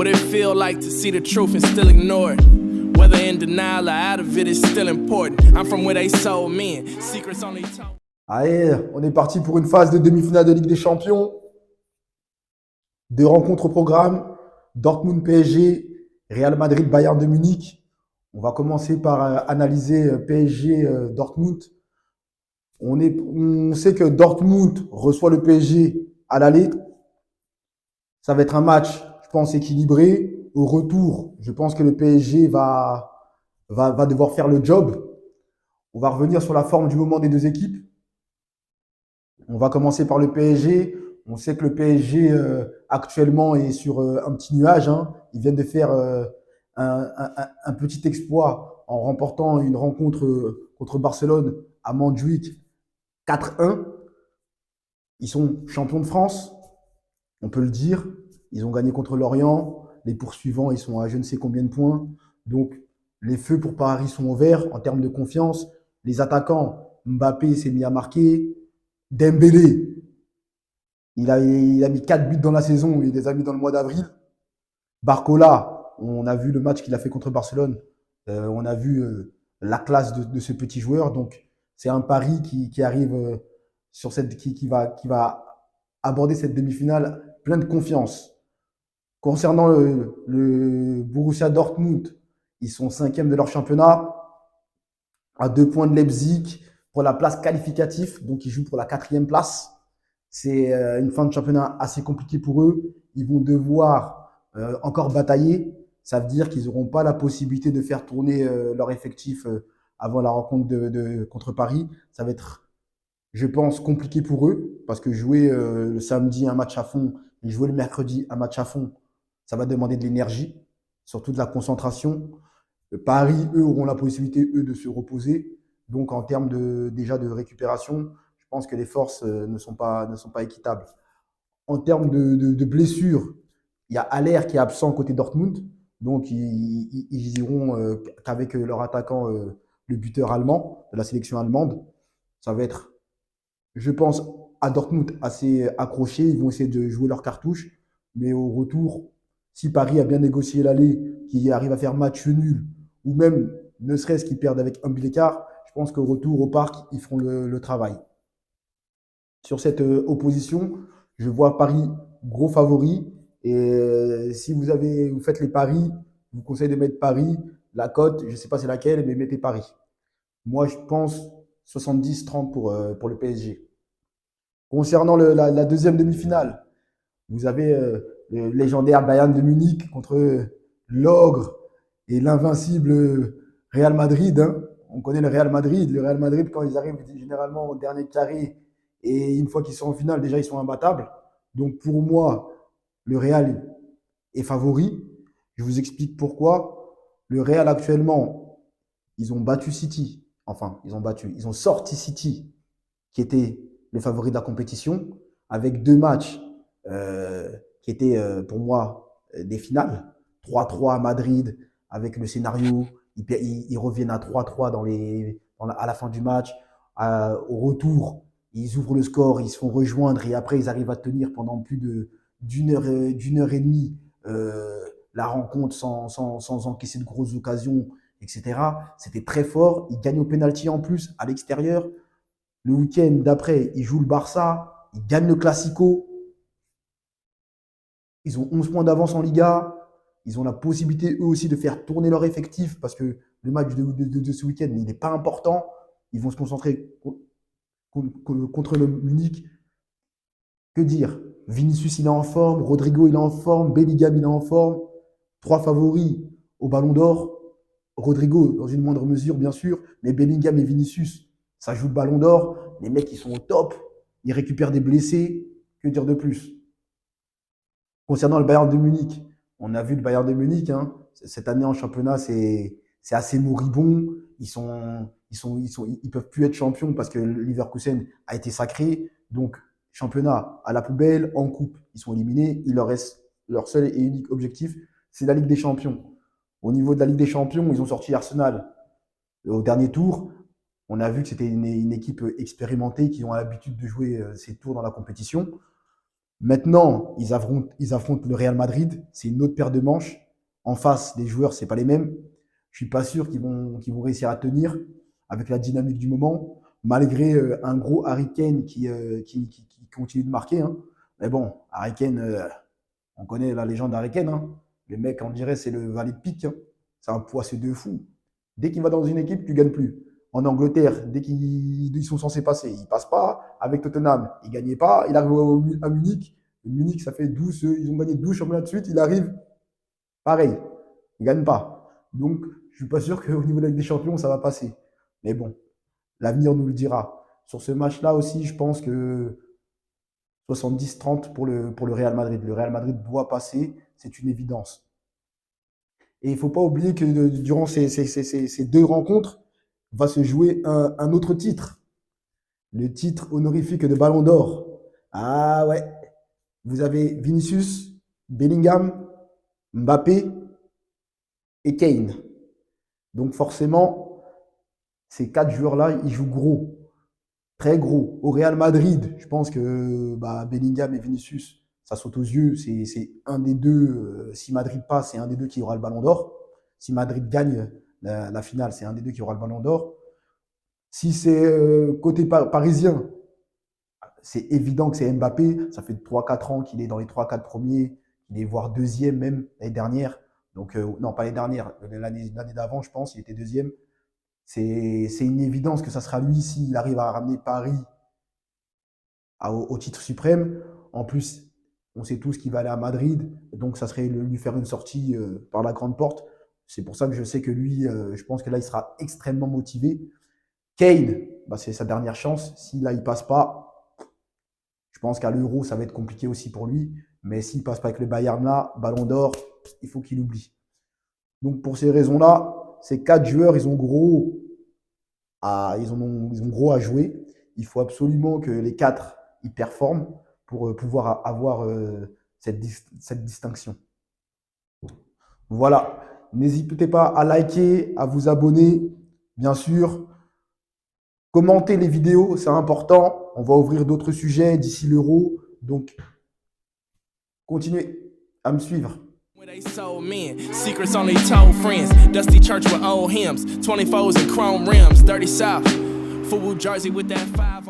What it feel like to see the truth and still ignore it? Whether in denial or out of it is still important. I'm from where they sold men. Secrets only told. Allez, on est parti pour une phase de demi-finale de Ligue des Champions. 2 rencontres au programme. Dortmund PSG, Real Madrid Bayern de Munich. On va commencer par analyser PSG Dortmund. On sait que Dortmund reçoit le PSG à l'aller. Ça va être un match, je pense, équilibré. Au retour, je pense que le PSG va devoir faire le job. On va revenir sur la forme du moment des deux équipes. On va commencer par le PSG. On sait que le PSG actuellement est sur un petit nuage, hein. Ils viennent de faire un petit exploit en remportant une rencontre contre Barcelone à Montjuïc 4-1. Ils sont champions de France, on peut le dire. Ils ont gagné contre Lorient. Les poursuivants, ils sont à je ne sais combien de points. Donc, les feux pour Paris sont au vert en termes de confiance. Les attaquants, Mbappé s'est mis à marquer. Dembélé, il a mis 4 buts dans la saison. Il les a mis dans le mois d'avril. Barcola, on a vu le match qu'il a fait contre Barcelone. On a vu la classe de ce petit joueur. Donc, c'est un pari qui arrive sur qui va aborder cette demi-finale plein de confiance. Concernant le Borussia Dortmund, ils sont 5e de leur championnat, à 2 points de Leipzig pour la place qualificative. Donc, ils jouent pour la 4e place. C'est une fin de championnat assez compliquée pour eux. Ils vont devoir encore batailler. Ça veut dire qu'ils n'auront pas la possibilité de faire tourner leur effectif avant la rencontre contre Paris. Ça va être, je pense, compliqué pour eux parce que jouer le samedi un match à fond et jouer le mercredi un match à fond, ça va demander de l'énergie, surtout de la concentration. Paris, eux, auront la possibilité, eux, de se reposer. Donc, en termes déjà de récupération, je pense que les forces ne sont pas équitables. En termes de blessures, il y a Haller qui est absent côté Dortmund. Donc, ils iront qu'avec leur attaquant, le buteur allemand, de la sélection allemande. Ça va être, je pense, à Dortmund assez accroché. Ils vont essayer de jouer leur cartouche. Mais au retour, si Paris a bien négocié l'aller, qui arrive à faire match nul, ou même ne serait-ce qu'ils perdent avec un but d'écart, je pense qu'au retour au parc, ils feront le travail. Sur cette opposition, je vois Paris gros favori. Et si vous faites les paris, je vous conseille de mettre Paris. La cote, je ne sais pas c'est laquelle, mais mettez Paris. Moi, je pense 70-30 pour le PSG. Concernant la deuxième demi-finale, vous avez le légendaire Bayern de Munich contre l'ogre et l'invincible Real Madrid, hein. On connaît le Real Madrid. Le Real Madrid, quand ils arrivent généralement au dernier carré, et une fois qu'ils sont en finale, déjà, ils sont imbattables. Donc, pour moi, le Real est favori. Je vous explique pourquoi. Le Real, actuellement, ils ont battu City. Enfin, ils ont sorti City, qui était le favori de la compétition, avec 2 matchs qui étaient, pour moi, des finales. 3-3 à Madrid, avec le scénario. Ils reviennent à 3-3 à la fin du match. Au retour, ils ouvrent le score, ils se font rejoindre et après, ils arrivent à tenir pendant plus d'une heure et demie la rencontre sans encaisser de grosses occasions, etc. C'était très fort. Ils gagnent au pénalty en plus à l'extérieur. Le week-end d'après, ils jouent le Barça. Ils gagnent le Classico. Ils ont 11 points d'avance en Liga. Ils ont la possibilité, eux aussi, de faire tourner leur effectif parce que le match de ce week-end, il n'est pas important. Ils vont se concentrer contre le Munich. Que dire? Vinicius, il est en forme. Rodrigo, il est en forme. Bellingham, il est en forme. 3 favoris au Ballon d'Or. Rodrigo, dans une moindre mesure, bien sûr. Mais Bellingham et Vinicius, ça joue le Ballon d'Or. Les mecs, ils sont au top. Ils récupèrent des blessés. Que dire de plus? Concernant le Bayern de Munich, on a vu le Bayern de Munich, hein, cette année en championnat, c'est assez moribond. Ils peuvent plus être champions parce que Leverkusen a été sacré. Donc, championnat à la poubelle, en coupe, ils sont éliminés. Il leur reste leur seul et unique objectif, c'est la Ligue des Champions. Au niveau de la Ligue des Champions, ils ont sorti Arsenal au dernier tour. On a vu que c'était une équipe expérimentée qui ont l'habitude de jouer ces tours dans la compétition. Maintenant, ils affrontent le Real Madrid. C'est une autre paire de manches. En face, les joueurs, c'est pas les mêmes. Je suis pas sûr qu'ils vont réussir à tenir avec la dynamique du moment, malgré un gros Harry Kane qui continue de marquer. Hein. Mais bon, Harry Kane, on connaît la légende d'Harry Kane. Hein. Le mec, on dirait, c'est le valet de pique. Hein. C'est un poisseux de fou. Dès qu'il va dans une équipe, tu gagnes plus. En Angleterre, dès qu'ils sont censés passer, ils passent pas. Avec Tottenham, ils gagnaient pas. Il arrive à Munich. Munich, ça fait 12, ils ont gagné 12 championnats de suite. Il arrive, pareil, ils gagnent pas. Donc, je suis pas sûr qu'au niveau de la Ligue des Champions, ça va passer. Mais bon, l'avenir nous le dira. Sur ce match-là aussi, je pense que 70-30 pour le Real Madrid. Le Real Madrid doit passer, c'est une évidence. Et il ne faut pas oublier que durant ces deux rencontres, va se jouer un autre titre. Le titre honorifique de Ballon d'Or. Ah ouais, vous avez Vinicius, Bellingham, Mbappé et Kane. Donc forcément, ces 4 joueurs-là, ils jouent gros. Très gros. Au Real Madrid, je pense que Bellingham et Vinicius, ça saute aux yeux. C'est un des deux. Si Madrid passe, c'est un des deux qui aura le Ballon d'Or. Si Madrid gagne la finale, c'est un des deux qui aura le Ballon d'Or. Si c'est côté parisien, c'est évident que c'est Mbappé. Ça fait 3-4 ans qu'il est dans les 3-4 premiers. Il est voire deuxième même l'année dernière. Donc, non, pas l'année dernière. L'année d'avant, je pense, il était deuxième. C'est une évidence que ça sera lui s'il arrive à ramener Paris au titre suprême. En plus, on sait tous qu'il va aller à Madrid. Donc, ça serait lui faire une sortie par la grande porte. C'est pour ça que je sais que lui, je pense que là, il sera extrêmement motivé. Kane, c'est sa dernière chance. Si là, il passe pas, je pense qu'à l'Euro, ça va être compliqué aussi pour lui. Mais s'il passe pas avec le Bayern là, Ballon d'Or, il faut qu'il oublie. Donc pour ces raisons-là, ces 4 joueurs, ils ont gros à jouer. Il faut absolument que les 4 ils performent pour pouvoir avoir cette distinction. Voilà. N'hésitez pas à liker, à vous abonner, bien sûr. Commentez les vidéos, c'est important. On va ouvrir d'autres sujets d'ici l'Euro. Donc, continuez à me suivre. They sold men, secrets only told friends. Dusty church with old hymns, 24s and chrome rims, dirty south, football jersey with that 5 on.